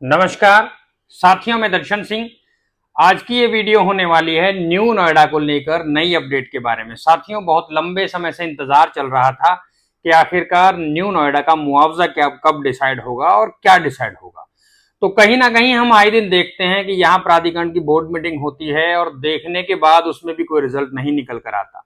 नमस्कार साथियों, मैं दर्शन सिंह। आज की ये वीडियो होने वाली है न्यू नोएडा को लेकर नई अपडेट के बारे में। साथियों, बहुत लंबे समय से इंतजार चल रहा था कि आखिरकार न्यू नोएडा का मुआवजा क्या कब डिसाइड होगा और क्या डिसाइड होगा। तो कहीं ना कहीं हम आए दिन देखते हैं कि यहाँ प्राधिकरण की बोर्ड मीटिंग होती है और देखने के बाद उसमें भी कोई रिजल्ट नहीं निकल कर आता।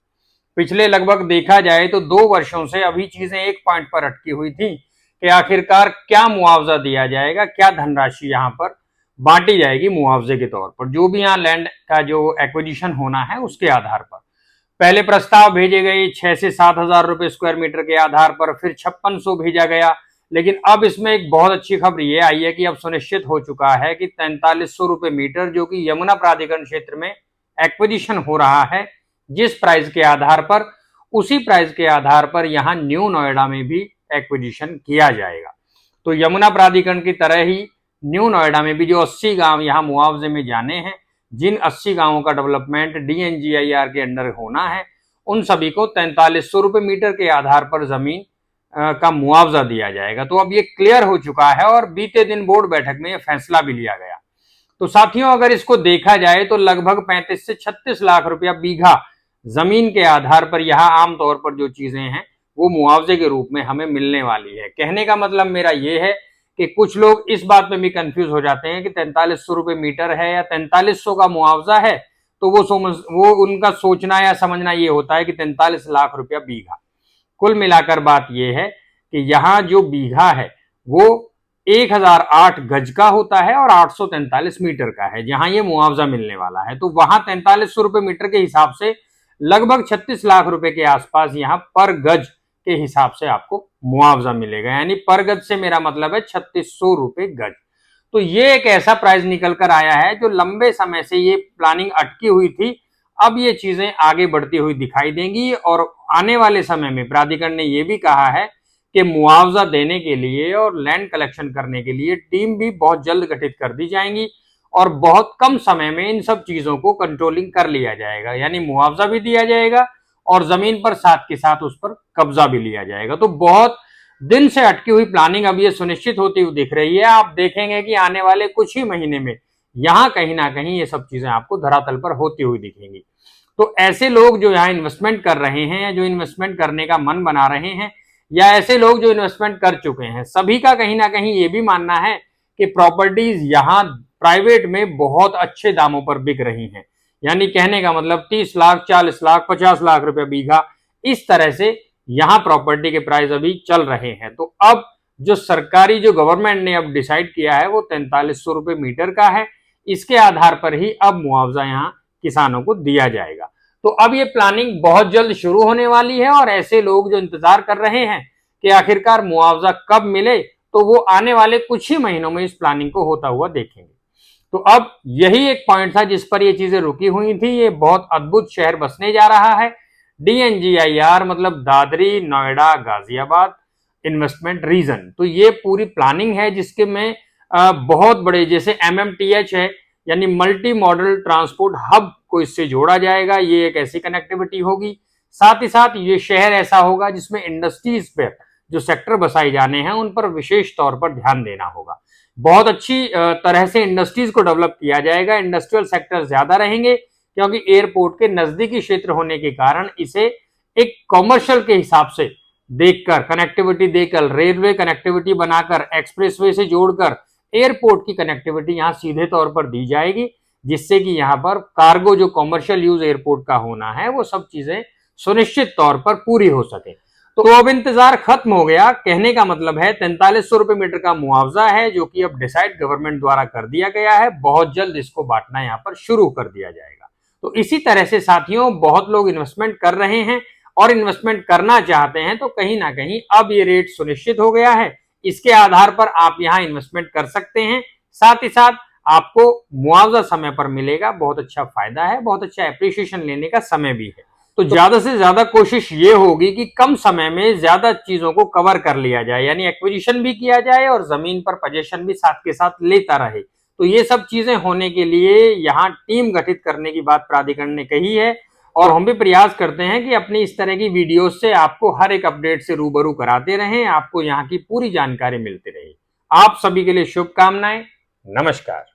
पिछले लगभग देखा जाए तो 2 वर्षों से अभी चीजें एक पॉइंट पर अटकी हुई थी कि आखिरकार क्या मुआवजा दिया जाएगा, क्या धनराशि यहाँ पर बांटी जाएगी मुआवजे के तौर पर, जो भी यहाँ लैंड का जो एक्विजिशन होना है उसके आधार पर। पहले प्रस्ताव भेजे गए 6 से 7 हजार रुपए स्क्वायर मीटर के आधार पर, फिर 5600 भेजा गया। लेकिन अब इसमें एक बहुत अच्छी खबर ये आई है कि अब सुनिश्चित हो चुका है कि 4300 रुपए मीटर, जो कि यमुना प्राधिकरण क्षेत्र में एक्विजिशन हो रहा है, जिस प्राइस के आधार पर, उसी प्राइस के आधार पर यहाँ न्यू नोएडा में भी एक्विजिशन किया जाएगा। तो यमुना प्राधिकरण की तरह ही न्यू नोएडा में भी जो 80 गांव यहाँ मुआवजे में जाने हैं, जिन 80 गांवों का डेवलपमेंट DNGIR के अंडर होना है, उन सभी को 4300 रुपए मीटर के आधार पर जमीन का मुआवजा दिया जाएगा। तो अब ये क्लियर हो चुका है और बीते दिन बोर्ड बैठक में यह फैसला भी लिया गया। तो साथियों, अगर इसको देखा जाए तो लगभग 35 से 36 लाख रुपया बीघा जमीन के आधार पर यहाँ आमतौर पर जो चीजें हैं वो मुआवजे के रूप में हमें मिलने वाली है। कहने का मतलब मेरा ये है कि कुछ लोग इस बात में भी कंफ्यूज हो जाते हैं कि 4300 रुपए मीटर है या 4300 का मुआवजा है, तो वो उनका सोचना या समझना ये होता है कि 43 लाख रुपया बीघा। कुल मिलाकर बात यह है कि यहाँ जो बीघा है वो 1008 गज का होता है और 843 मीटर का है, जहां ये मुआवजा मिलने वाला है। तो वहां 4300 रुपए मीटर के हिसाब से लगभग 36 लाख रुपए के आसपास यहाँ पर गज के हिसाब से आपको मुआवजा मिलेगा। यानी पर गज से मेरा मतलब है 3600 रुपए गज। तो ये एक ऐसा प्राइस निकल कर आया है जो लंबे समय से ये प्लानिंग अटकी हुई थी। अब ये चीजें आगे बढ़ती हुई दिखाई देंगी और आने वाले समय में प्राधिकरण ने ये भी कहा है कि मुआवजा देने के लिए और लैंड कलेक्शन करने के लिए टीम भी बहुत जल्द गठित कर दी जाएंगी और बहुत कम समय में इन सब चीजों को कंट्रोलिंग कर लिया जाएगा। यानी मुआवजा भी दिया जाएगा और जमीन पर साथ के साथ उस पर कब्जा भी लिया जाएगा। तो बहुत दिन से अटकी हुई प्लानिंग अब ये सुनिश्चित होती हुई दिख रही है। आप देखेंगे कि आने वाले कुछ ही महीने में यहाँ कहीं ना कहीं ये सब चीजें आपको धरातल पर होती हुई दिखेंगी। तो ऐसे लोग जो यहाँ इन्वेस्टमेंट कर रहे हैं या जो इन्वेस्टमेंट करने का मन बना रहे हैं या ऐसे लोग जो इन्वेस्टमेंट कर चुके हैं, सभी का कहीं ना कहीं ये भी मानना है कि प्रॉपर्टीज यहाँ प्राइवेट में बहुत अच्छे दामों पर बिक रही हैं। यानी कहने का मतलब 30 लाख, 40 लाख, 50 लाख रुपए बीघा, इस तरह से यहाँ प्रॉपर्टी के प्राइस अभी चल रहे हैं। तो अब जो सरकारी जो गवर्नमेंट ने अब डिसाइड किया है वो 4300 रुपए मीटर का है। इसके आधार पर ही अब मुआवजा यहाँ किसानों को दिया जाएगा। तो अब ये प्लानिंग बहुत जल्द शुरू होने वाली है और ऐसे लोग जो इंतजार कर रहे हैं कि आखिरकार मुआवजा कब मिले, तो वो आने वाले कुछ ही महीनों में इस प्लानिंग को होता हुआ देखेंगे। तो अब यही एक पॉइंट था जिस पर ये चीजें रुकी हुई थी। ये बहुत अद्भुत शहर बसने जा रहा है। DNGIR मतलब दादरी नोएडा गाजियाबाद इन्वेस्टमेंट रीजन। तो ये पूरी प्लानिंग है जिसके में बहुत बड़े, जैसे MMTH है यानी मल्टी मॉडल ट्रांसपोर्ट हब को इससे जोड़ा जाएगा। ये एक ऐसी कनेक्टिविटी होगी। साथ ही साथ ये शहर ऐसा होगा जिसमें इंडस्ट्रीज पर जो सेक्टर बसाए जाने हैं उन पर विशेष तौर पर ध्यान देना होगा। बहुत अच्छी तरह से इंडस्ट्रीज को डेवलप किया जाएगा। इंडस्ट्रियल सेक्टर ज्यादा रहेंगे क्योंकि एयरपोर्ट के नजदीकी क्षेत्र होने के कारण इसे एक कॉमर्शियल के हिसाब से देखकर, कनेक्टिविटी देकर, रेलवे कनेक्टिविटी बनाकर, एक्सप्रेसवे से जोड़कर एयरपोर्ट की कनेक्टिविटी यहाँ सीधे तौर पर दी जाएगी, जिससे कि यहाँ पर कार्गो जो कॉमर्शियल यूज एयरपोर्ट का होना है वो सब चीजें सुनिश्चित तौर पर पूरी हो सके। तो अब इंतजार खत्म हो गया। कहने का मतलब है 4300 रुपए मीटर का मुआवजा है जो कि अब डिसाइड गवर्नमेंट द्वारा कर दिया गया है। बहुत जल्द इसको बांटना यहाँ पर शुरू कर दिया जाएगा। तो इसी तरह से साथियों, बहुत लोग इन्वेस्टमेंट कर रहे हैं और इन्वेस्टमेंट करना चाहते हैं। तो कहीं ना कहीं अब ये रेट सुनिश्चित हो गया है। इसके आधार पर आप यहाँ इन्वेस्टमेंट कर सकते हैं। साथ ही साथ आपको मुआवजा समय पर मिलेगा। बहुत अच्छा फायदा है, बहुत अच्छा एप्रिसिएशन लेने का समय भी है। तो ज्यादा से ज्यादा कोशिश ये होगी कि कम समय में ज्यादा चीजों को कवर कर लिया जाए, यानी एक्विजिशन भी किया जाए और जमीन पर पोजीशन भी साथ के साथ लेता रहे। तो ये सब चीजें होने के लिए यहाँ टीम गठित करने की बात प्राधिकरण ने कही है और हम भी प्रयास करते हैं कि अपनी इस तरह की वीडियोस से आपको हर एक अपडेट से रूबरू कराते रहें, आपको यहाँ की पूरी जानकारी मिलती रहे। आप सभी के लिए शुभकामनाएं। नमस्कार।